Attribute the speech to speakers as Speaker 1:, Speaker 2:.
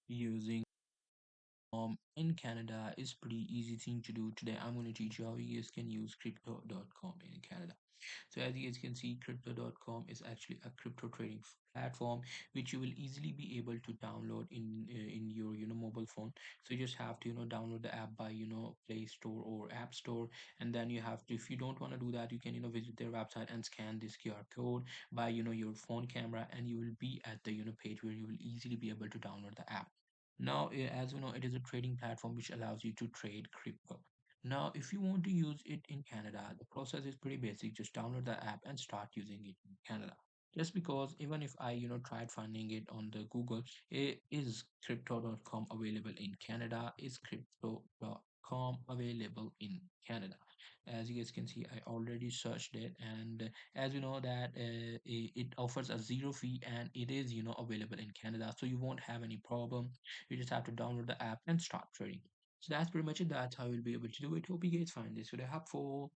Speaker 1: using in Canada is pretty easy thing to do. Today I'm going to teach you how you guys can use crypto.com in Canada. So as you guys can see, crypto.com is actually a crypto trading platform which you will easily be able to download in your mobile phone. So you just have to download the app by Play Store or App Store, and then you have to, if you don't want to do that, you can visit their website and scan this QR code by your phone camera, and you will be at the page where you will easily be able to download the app. Now, as you know, it is a trading platform which allows you to trade crypto. Now, if you want to use it in Canada, the process is pretty basic. Just download the app and start using it in Canada. Just because even if I, tried finding it on the Google, is crypto.com available in Canada? Is crypto.com available in Canada? As you guys can see, I already searched it, and as you know that it offers a zero fee, and it is available in Canada, so you won't have any problem. You just have to download the app and start trading. So that's pretty much it. That's how you'll be able to do it. Hope you guys find this video helpful.